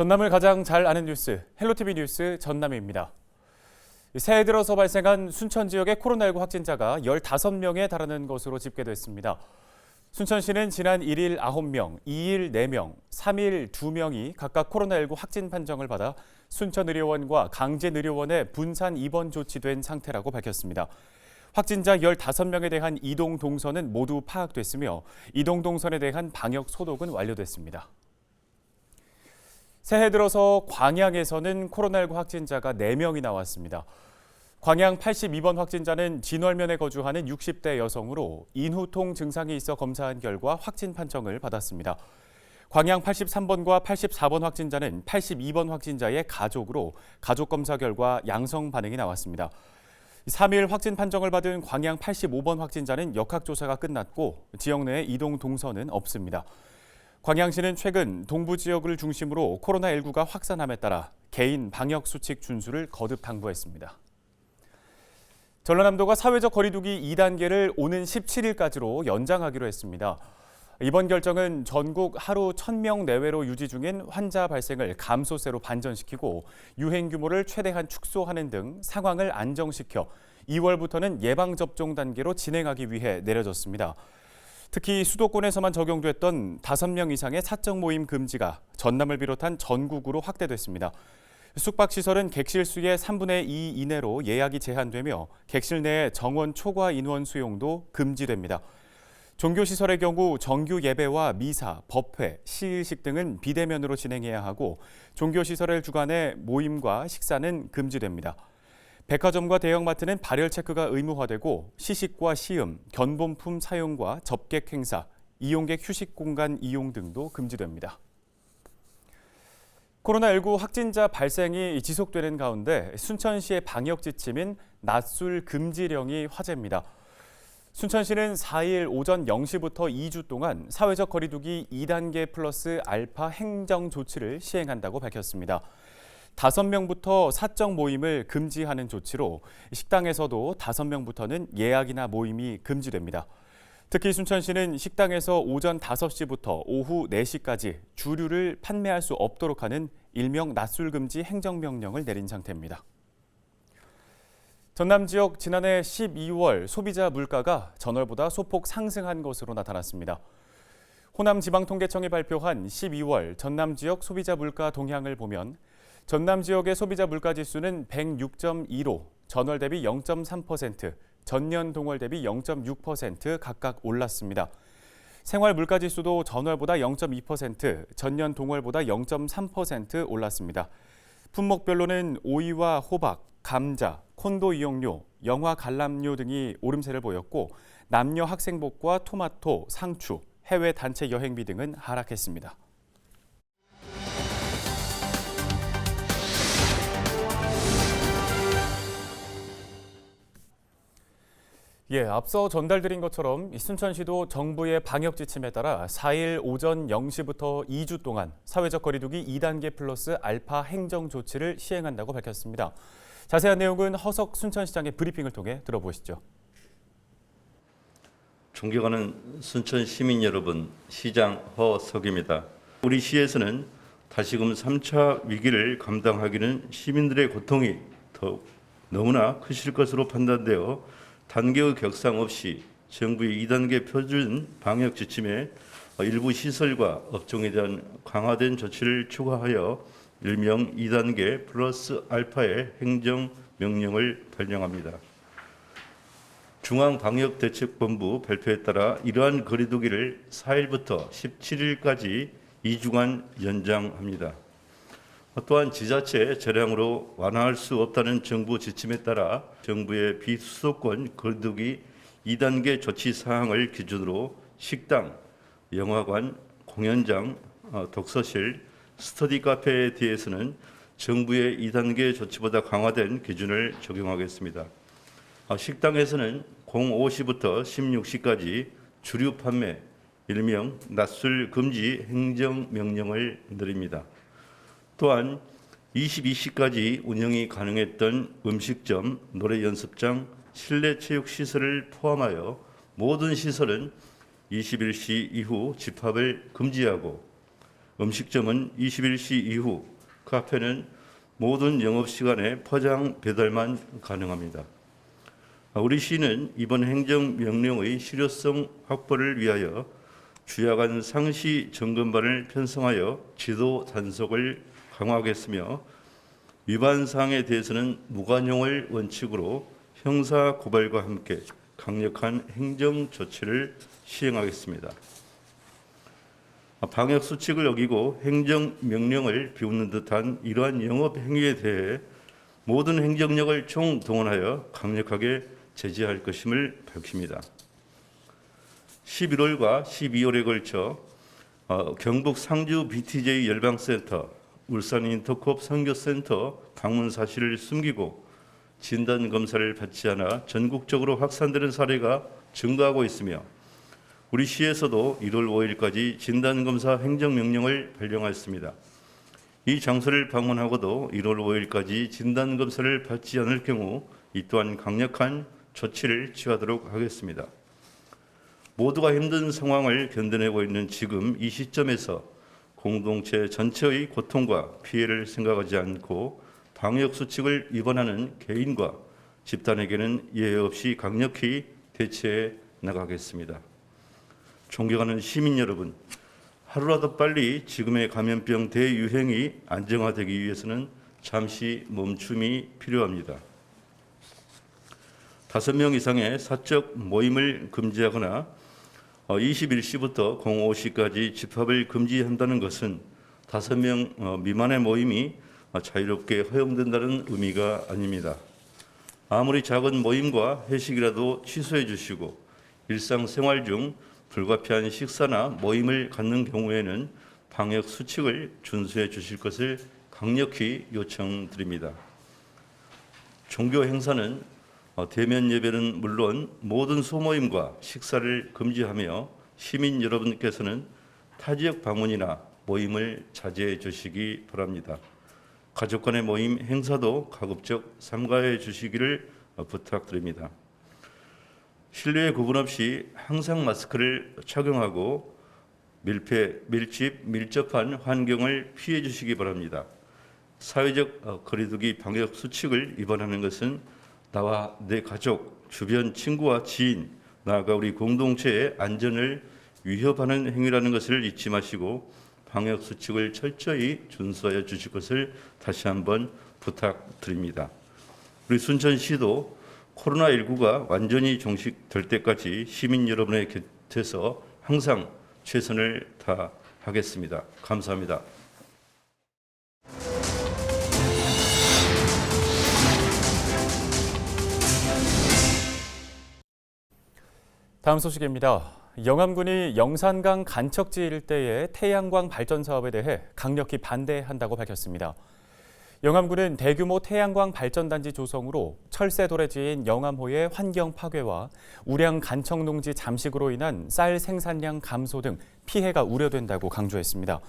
전남을 가장 잘 아는 뉴스, 헬로티비 뉴스 전남입니다. 새해 들어서 발생한 순천 지역의 코로나19 확진자가 15명에 달하는 것으로 집계됐습니다. 순천시는 지난 1일 9명, 2일 4명, 3일 2명이 각각 코로나19 확진 판정을 받아 순천의료원과 강진의료원에 분산 입원 조치된 상태라고 밝혔습니다. 확진자 15명에 대한 이동 동선은 모두 파악됐으며 이동 동선에 대한 방역 소독은 완료됐습니다. 새해 들어서 광양에서는 코로나19 확진자가 4명이 나왔습니다. 광양 82번 확진자는 진월면에 거주하는 60대 여성으로 인후통 증상이 있어 검사한 결과 확진 판정을 받았습니다. 광양 83번과 84번 확진자는 82번 확진자의 가족으로 가족 검사 결과 양성 반응이 나왔습니다. 3일 확진 판정을 받은 광양 85번 확진자는 역학조사가 끝났고 지역 내 이동 동선은 없습니다. 광양시는 최근 동부 지역을 중심으로 코로나19가 확산함에 따라 개인 방역 수칙 준수를 거듭 당부했습니다. 전라남도가 사회적 거리두기 2단계를 오는 17일까지로 연장하기로 했습니다. 이번 결정은 전국 하루 1,000명 내외로 유지 중인 환자 발생을 감소세로 반전시키고 유행 규모를 최대한 축소하는 등 상황을 안정시켜 2월부터는 예방접종 단계로 진행하기 위해 내려졌습니다. 특히 수도권에서만 적용됐던 5명 이상의 사적 모임 금지가 전남을 비롯한 전국으로 확대됐습니다. 숙박시설은 객실 수의 3분의 2 이내로 예약이 제한되며 객실 내의 정원 초과 인원 수용도 금지됩니다. 종교시설의 경우 정규 예배와 미사, 법회, 시일식 등은 비대면으로 진행해야 하고 종교시설의 주관의 모임과 식사는 금지됩니다. 백화점과 대형마트는 발열 체크가 의무화되고 시식과 시음, 견본품 사용과 접객 행사, 이용객 휴식 공간 이용 등도 금지됩니다. 코로나19 확진자 발생이 지속되는 가운데 순천시의 방역 지침인 낮술 금지령이 화제입니다. 순천시는 4일 오전 0시부터 2주 동안 사회적 거리두기 2단계 플러스 알파 행정 조치를 시행한다고 밝혔습니다. 5명부터 사적 모임을 금지하는 조치로 식당에서도 5명부터는 예약이나 모임이 금지됩니다. 특히 순천시는 식당에서 오전 5시부터 오후 4시까지 주류를 판매할 수 없도록 하는 일명 낮술 금지 행정명령을 내린 상태입니다. 전남 지역 지난해 12월 소비자 물가가 전월보다 소폭 상승한 것으로 나타났습니다. 호남지방통계청이 발표한 12월 전남 지역 소비자 물가 동향을 보면 전남 지역의 소비자 물가 지수는 106.2로 전월 대비 0.3%, 전년 동월 대비 0.6% 각각 올랐습니다. 생활 물가 지수도 전월보다 0.2%, 전년 동월보다 0.3% 올랐습니다. 품목별로는 오이와 호박, 감자, 콘도 이용료, 영화 관람료 등이 오름세를 보였고 남녀 학생복과 토마토, 상추, 해외 단체 여행비 등은 하락했습니다. 앞서 전달드린 것처럼 순천시도 정부의 방역 지침에 따라 4일 오전 0시부터 2주 동안 사회적 거리두기 2단계 플러스 알파 행정 조치를 시행한다고 밝혔습니다. 자세한 내용은 허석 순천시장의 브리핑을 통해 들어보시죠. 존경하는 순천 시민 여러분, 시장 허석입니다. 우리 시에서는 다시금 3차 위기를 감당하기는 시민들의 고통이 너무나 크실 것으로 판단되어 단계의 격상 없이 정부의 2단계 표준 방역 지침에 일부 시설과 업종에 대한 강화된 조치를 추가하여 일명 2단계 플러스 알파의 행정명령을 발령합니다. 중앙방역대책본부 발표에 따라 이러한 거리두기를 4일부터 17일까지 2주간 연장합니다. 또한 지자체 재량으로 완화할 수 없다는 정부 지침에 따라 정부의 비수도권 거리두기 2단계 조치 사항을 기준으로 식당, 영화관, 공연장, 독서실, 스터디 카페에 대해서는 정부의 2단계 조치보다 강화된 기준을 적용하겠습니다. 식당에서는 05시부터 16시까지 주류 판매, 일명 낮술 금지 행정명령을 내립니다. 또한 22시까지 운영이 가능했던 음식점, 노래 연습장, 실내 체육시설을 포함하여 모든 시설은 21시 이후 집합을 금지하고 음식점은 21시 이후 카페는 모든 영업시간에 포장 배달만 가능합니다. 우리 시는 이번 행정명령의 실효성 확보를 위하여 주야간 상시 점검반을 편성하여 지도 단속을 강화하겠으며 위반 사항에 대해서는 무관용을 원칙으로 형사 고발과 함께 강력한 행정 조치를 시행하겠습니다. 방역 수칙을 어기고 행정 명령을 비웃는 듯한 이러한 영업 행위에 대해 모든 행정력을 총동원하여 강력하게 제재할 것임을 밝힙니다. 11월과 12월에 걸쳐 경북 상주 BTJ 열방센터, 울산 인터콥 선교센터 방문 사실을 숨기고 진단 검사를 받지 않아 전국적으로 확산되는 사례가 증가하고 있으며 우리 시에서도 1월 5일까지 진단 검사 행정명령을 발령하였습니다. 이 장소를 방문하고도 1월 5일까지 진단 검사를 받지 않을 경우 이 또한 강력한 조치를 취하도록 하겠습니다. 모두가 힘든 상황을 견뎌내고 있는 지금 이 시점에서 공동체 전체의 고통과 피해를 생각하지 않고 방역 수칙을 위반하는 개인과 집단에게는 예외 없이 강력히 대처해 나가겠습니다. 존경하는 시민 여러분, 하루라도 빨리 지금의 감염병 대유행이 안정화되기 위해서는 잠시 멈춤이 필요합니다. 5명 이상의 사적 모임을 금지하거나 21시부터 05시까지 집합을 금지한다는 것은 5명 미만의 모임이 자유롭게 허용된다는 의미가 아닙니다. 아무리 작은 모임과 회식이라도 취소해 주시고 일상생활 중 불가피한 식사나 모임을 갖는 경우에는 방역 수칙을 준수해 주실 것을 강력히 요청드립니다. 종교 행사는 대면 예배는 물론 모든 소모임과 식사를 금지하며 시민 여러분께서는 타지역 방문이나 모임을 자제해 주시기 바랍니다. 가족 간의 모임 행사도 가급적 삼가해 주시기를 부탁드립니다. 실내에 구분 없이 항상 마스크를 착용하고 밀폐, 밀집, 밀접한 환경을 피해 주시기 바랍니다. 사회적 거리두기 방역 수칙을 위반하는 것은 나와 내 가족, 주변 친구와 지인, 나아가 우리 공동체의 안전을 위협하는 행위라는 것을 잊지 마시고 방역 수칙을 철저히 준수하여 주실 것을 다시 한번 부탁드립니다. 우리 순천시도 코로나19가 완전히 종식될 때까지 시민 여러분의 곁에서 항상 최선을 다하겠습니다. 감사합니다. 다음 소식입니다. 영암군이 영산강 간척지 일대의 태양광 발전 사업에 대해 강력히 반대한다고 밝혔습니다. 영암군은 대규모 태양광 발전단지 조성으로 철새 도래지인 영암호의 환경 파괴와 우량 간척 농지 잠식으로 인한 쌀 생산량 감소 등 피해가 우려된다고 강조했습니다.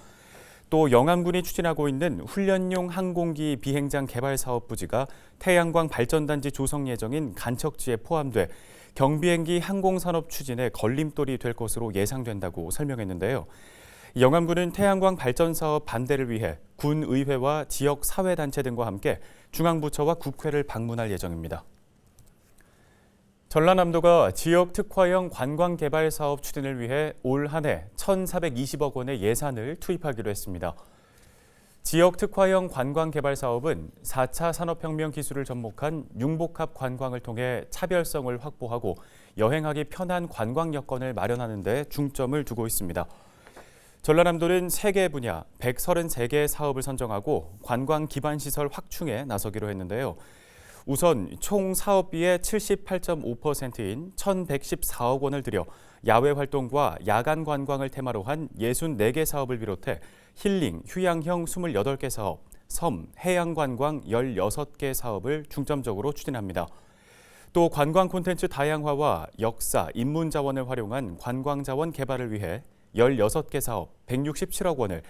또 영암군이 추진하고 있는 훈련용 항공기 비행장 개발 사업 부지가 태양광 발전단지 조성 예정인 간척지에 포함돼 경비행기 항공산업 추진에 걸림돌이 될 것으로 예상된다고 설명했는데요. 영암군은 태양광 발전 사업 반대를 위해 군의회와 지역 사회단체 등과 함께 중앙부처와 국회를 방문할 예정입니다. 전라남도가 지역 특화형 관광 개발 사업 추진을 위해 올 한 해 1,420억 원의 예산을 투입하기로 했습니다. 지역 특화형 관광 개발 사업은 4차 산업혁명 기술을 접목한 융복합 관광을 통해 차별성을 확보하고 여행하기 편한 관광 여건을 마련하는 데 중점을 두고 있습니다. 전라남도는 3개 분야 133개의 사업을 선정하고 관광 기반 시설 확충에 나서기로 했는데요. 우선 총 사업비의 78.5%인 1,114억 원을 들여 야외 활동과 야간 관광을 테마로 한 64개 사업을 비롯해 힐링, 휴양형 28개 사업, 섬, 해양 관광 16개 사업을 중점적으로 추진합니다. 또 관광 콘텐츠 다양화와 역사, 인문 자원을 활용한 관광 자원 개발을 위해 16개 사업, 167억 원을,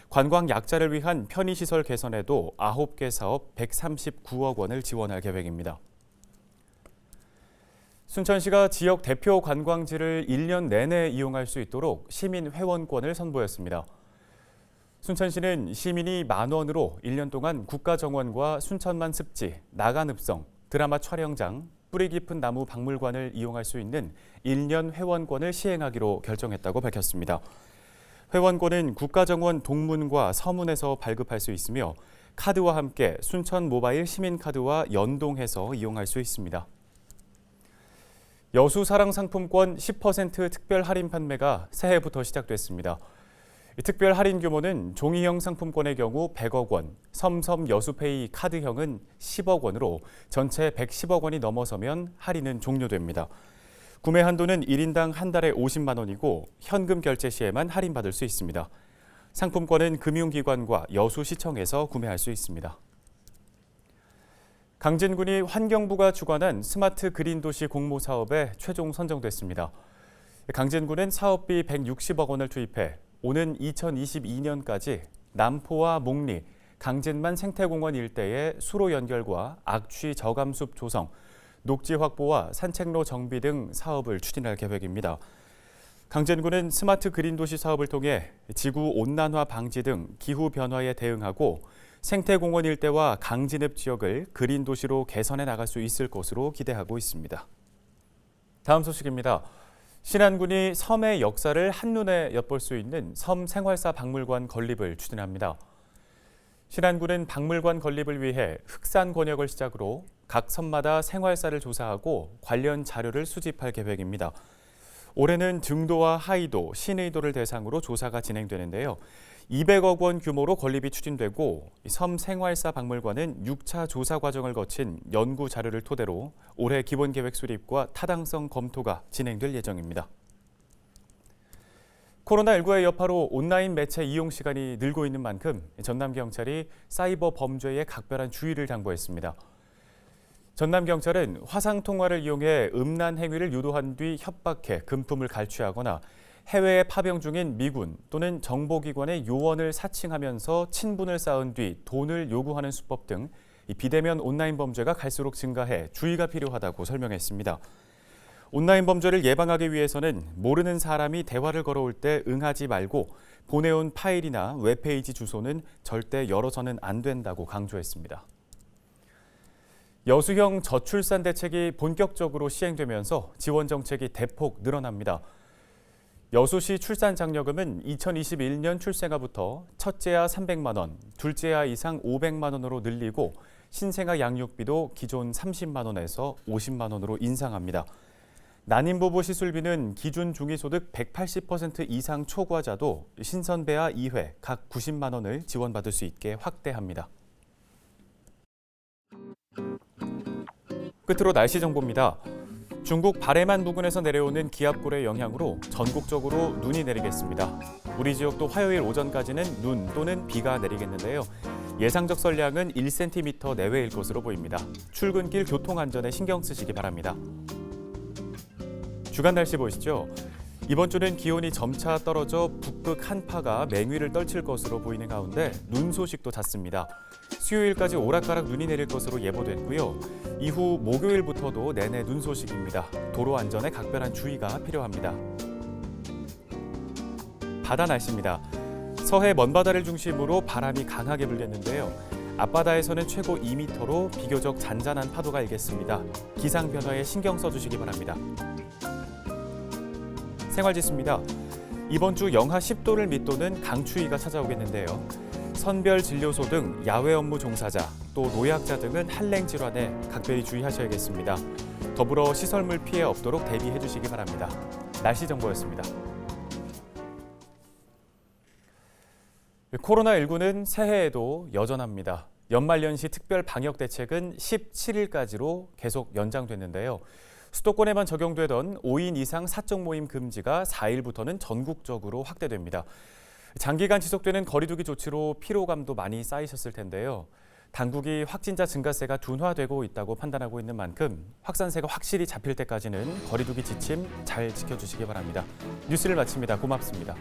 관광 약자를 위한 편의시설 개선에도 9개 사업, 139억 원을 지원할 계획입니다. 순천시가 지역 대표 관광지를 1년 내내 이용할 수 있도록 시민 회원권을 선보였습니다. 순천시는 시민이 10,000원으로 1년 동안 국가정원과 순천만 습지, 나간읍성, 드라마 촬영장, 뿌리 깊은 나무 박물관을 이용할 수 있는 1년 회원권을 시행하기로 결정했다고 밝혔습니다. 회원권은 국가정원 동문과 서문에서 발급할 수 있으며 카드와 함께 순천 모바일 시민카드와 연동해서 이용할 수 있습니다. 여수사랑 상품권 10% 특별 할인 판매가 새해부터 시작됐습니다. 특별 할인 규모는 종이형 상품권의 경우 100억 원, 섬섬 여수페이 카드형은 10억 원으로 전체 110억 원이 넘어서면 할인은 종료됩니다. 구매 한도는 1인당 한 달에 50만 원이고 현금 결제 시에만 할인받을 수 있습니다. 상품권은 금융기관과 여수시청에서 구매할 수 있습니다. 강진군이 환경부가 주관한 스마트 그린 도시 공모 사업에 최종 선정됐습니다. 강진군은 사업비 160억 원을 투입해 오는 2022년까지 남포와 목리, 강진만 생태공원 일대의 수로 연결과 악취 저감숲 조성, 녹지 확보와 산책로 정비 등 사업을 추진할 계획입니다. 강진군은 스마트 그린 도시 사업을 통해 지구 온난화 방지 등 기후 변화에 대응하고 생태공원 일대와 강진읍 지역을 그린 도시로 개선해 나갈 수 있을 것으로 기대하고 있습니다. 다음 소식입니다. 신안군이 섬의 역사를 한눈에 엿볼 수 있는 섬 생활사 박물관 건립을 추진합니다. 신안군은 박물관 건립을 위해 흑산 권역을 시작으로 각 섬마다 생활사를 조사하고 관련 자료를 수집할 계획입니다. 올해는 증도와 하이도, 신의도를 대상으로 조사가 진행되는데요. 200억 원 규모로 건립이 추진되고 섬 생활사 박물관은 6차 조사 과정을 거친 연구 자료를 토대로 올해 기본 계획 수립과 타당성 검토가 진행될 예정입니다. 코로나19의 여파로 온라인 매체 이용 시간이 늘고 있는 만큼 전남경찰이 사이버 범죄에 각별한 주의를 당부했습니다. 전남경찰은 화상통화를 이용해 음란 행위를 유도한 뒤 협박해 금품을 갈취하거나 해외에 파병 중인 미군 또는 정보기관의 요원을 사칭하면서 친분을 쌓은 뒤 돈을 요구하는 수법 등 비대면 온라인 범죄가 갈수록 증가해 주의가 필요하다고 설명했습니다. 온라인 범죄를 예방하기 위해서는 모르는 사람이 대화를 걸어올 때 응하지 말고 보내온 파일이나 웹페이지 주소는 절대 열어서는 안 된다고 강조했습니다. 여수형 저출산 대책이 본격적으로 시행되면서 지원 정책이 대폭 늘어납니다. 여수시 출산장려금은 2021년 출생아부터 첫째아 300만 원, 둘째아 이상 500만 원으로 늘리고 신생아 양육비도 기존 30만 원에서 50만 원으로 인상합니다. 난임부부 시술비는 기준 중위소득 180% 이상 초과자도 신선배아 2회 각 90만 원을 지원받을 수 있게 확대합니다. 끝으로 날씨 정보입니다. 중국 바레만 부근에서 내려오는 기압골의 영향으로 전국적으로 눈이 내리겠습니다. 우리 지역도 화요일 오전까지는 눈 또는 비가 내리겠는데요. 예상적 선량은 1cm 내외일 것으로 보입니다. 출근길 교통안전에 신경 쓰시기 바랍니다. 주간 날씨 보시죠. 이번 주는 기온이 점차 떨어져 북극 한파가 맹위를 떨칠 것으로 보이는 가운데 눈 소식도 잦습니다. 수요일까지 오락가락 눈이 내릴 것으로 예보됐고요. 이후 목요일부터도 내내 눈 소식입니다. 도로 안전에 각별한 주의가 필요합니다. 바다 날씨입니다. 서해 먼바다를 중심으로 바람이 강하게 불겠는데요. 앞바다에서는 최고 2m로 비교적 잔잔한 파도가 일겠습니다. 기상 변화에 신경 써주시기 바랍니다. 생활지수입니다. 이번 주 영하 10도를 밑도는 강추위가 찾아오겠는데요. 선별 진료소 등 야외 업무 종사자, 또 노약자 등은 한랭 질환에 각별히 주의하셔야겠습니다. 더불어 시설물 피해 없도록 대비해 주시기 바랍니다. 날씨 정보였습니다. 코로나19는 새해에도 여전합니다. 연말연시 특별 방역 대책은 17일까지로 계속 연장됐는데요. 수도권에만 적용되던 5인 이상 사적 모임 금지가 4일부터는 전국적으로 확대됩니다. 장기간 지속되는 거리두기 조치로 피로감도 많이 쌓이셨을 텐데요. 당국이 확진자 증가세가 둔화되고 있다고 판단하고 있는 만큼 확산세가 확실히 잡힐 때까지는 거리두기 지침 잘 지켜주시기 바랍니다. 뉴스를 마칩니다. 고맙습니다.